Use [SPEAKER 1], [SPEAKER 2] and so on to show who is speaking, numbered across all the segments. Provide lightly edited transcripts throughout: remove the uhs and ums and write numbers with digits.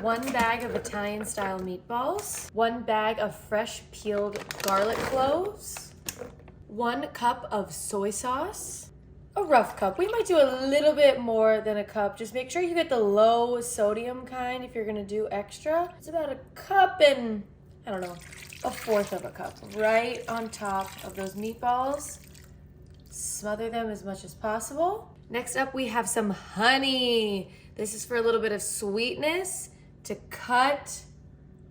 [SPEAKER 1] 1 bag of Italian style meatballs, 1 bag of fresh peeled garlic cloves, 1 cup of soy sauce, a rough cup. We might do a little bit more than a cup. Just make sure you get the low sodium kind if you're gonna do extra. It's about a cup and, I don't know, a 1/4 of a cup right on top of those meatballs. Smother them as much as possible. Next up, we have some honey. This is for a little bit of sweetness to cut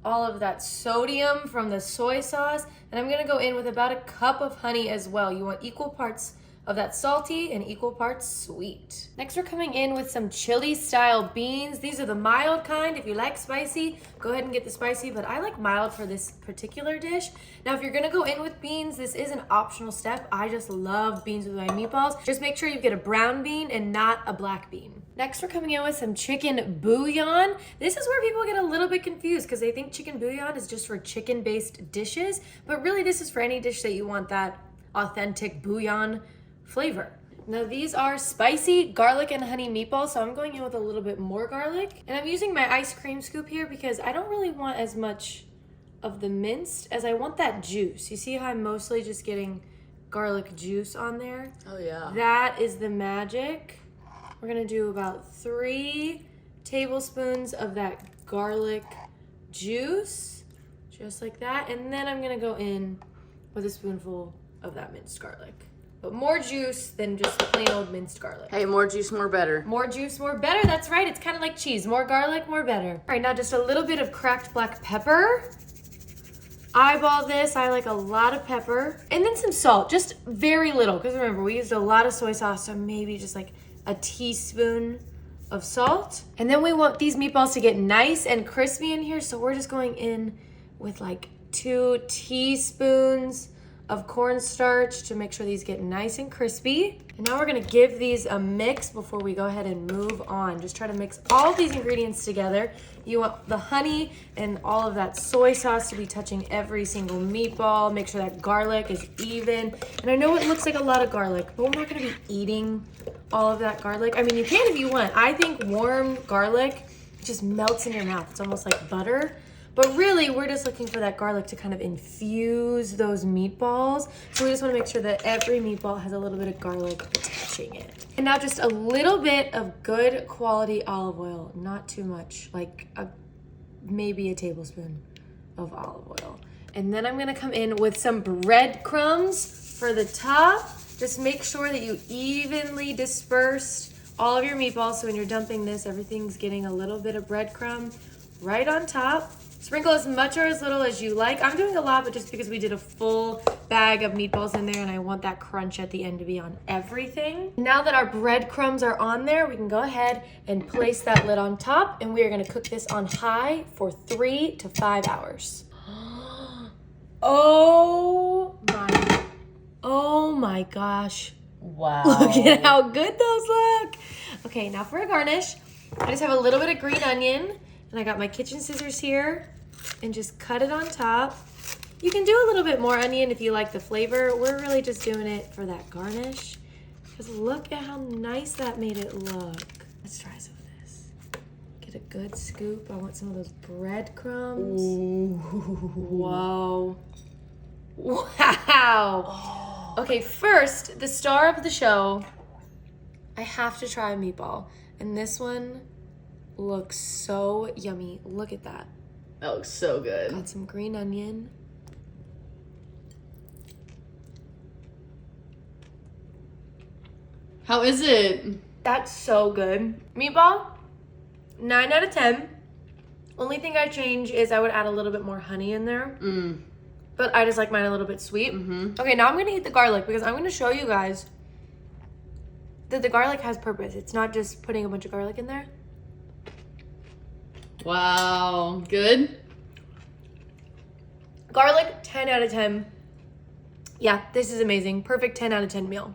[SPEAKER 1] all of that sodium from the soy sauce. And I'm gonna go in with about a cup of honey as well. You want equal parts of that salty and equal parts sweet. Next, we're coming in with some chili style beans. These are the mild kind. If you like spicy, go ahead and get the spicy, but I like mild for this particular dish. Now, if you're gonna go in with beans, this is an optional step. I just love beans with my meatballs. Just make sure you get a brown bean and not a black bean. Next, we're coming in with some chicken bouillon. This is where people get a little bit confused because they think chicken bouillon is just for chicken-based dishes, but really this is for any dish that you want that authentic bouillon flavor. Now these are spicy garlic and honey meatballs, so I'm going in with a little bit more garlic. And I'm using my ice cream scoop here because I don't really want as much of the minced as I want that juice. You see how I'm mostly just getting garlic juice on there?
[SPEAKER 2] Oh yeah.
[SPEAKER 1] That is the magic. We're gonna do about 3 tablespoons of that garlic juice, just like that. And then I'm gonna go in with a spoonful of that minced garlic. But more juice than just plain old minced garlic.
[SPEAKER 2] Hey, more juice, more better.
[SPEAKER 1] More juice, more better. That's right. It's kind of like cheese. More garlic, more better. All right, now just a little bit of cracked black pepper. Eyeball this. I like a lot of pepper. And then some salt, just very little. Because remember, we used a lot of soy sauce, so maybe just like a teaspoon of salt. And then we want these meatballs to get nice and crispy in here, so we're just going in with like 2 teaspoons of cornstarch to make sure these get nice and crispy. And now we're gonna give these a mix before we go ahead and move on. Just try to mix all of these ingredients together. You want the honey and all of that soy sauce to be touching every single meatball. Make sure that garlic is even. And I know it looks like a lot of garlic, but we're not gonna be eating all of that garlic. I mean, you can if you want. I think warm garlic just melts in your mouth. It's almost like butter. But really, we're just looking for that garlic to kind of infuse those meatballs. So we just want to make sure that every meatball has a little bit of garlic touching it. And now just a little bit of good quality olive oil, not too much, like maybe a tablespoon of olive oil. And then I'm gonna come in with some breadcrumbs for the top. Just make sure that you evenly disperse all of your meatballs. So when you're dumping this, everything's getting a little bit of breadcrumb right on top. Sprinkle as much or as little as you like. I'm doing a lot, but just because we did a full bag of meatballs in there and I want that crunch at the end to be on everything. Now that our breadcrumbs are on there, we can go ahead and place that lid on top, and we are gonna cook this on high for 3 to 5 hours. Oh my gosh.
[SPEAKER 2] Wow.
[SPEAKER 1] Look at how good those look. Okay, now for a garnish, I just have a little bit of green onion. And I got my kitchen scissors here and just cut it on top. You can do a little bit more onion if you like the flavor. We're really just doing it for that garnish. Because look at how nice that made it look. Let's try some of this. Get a good scoop. I want some of those breadcrumbs.
[SPEAKER 2] Ooh.
[SPEAKER 1] Whoa. Wow.
[SPEAKER 2] Oh.
[SPEAKER 1] Okay, first, the star of the show. I have to try a meatball. And this one looks so yummy. Look at that.
[SPEAKER 2] That looks so good.
[SPEAKER 1] Got some green onion.
[SPEAKER 2] How is it?
[SPEAKER 1] That's so good. Meatball, 9 out of 10. Only thing I change is I would add a little bit more honey in there. But I just like mine a little bit sweet. Okay, now I'm gonna eat the garlic because I'm gonna show you guys that the garlic has purpose. It's not just putting a bunch of garlic in there.
[SPEAKER 2] Wow. Good?
[SPEAKER 1] Garlic, 10 out of 10. Yeah, this is amazing. Perfect 10 out of 10 meal.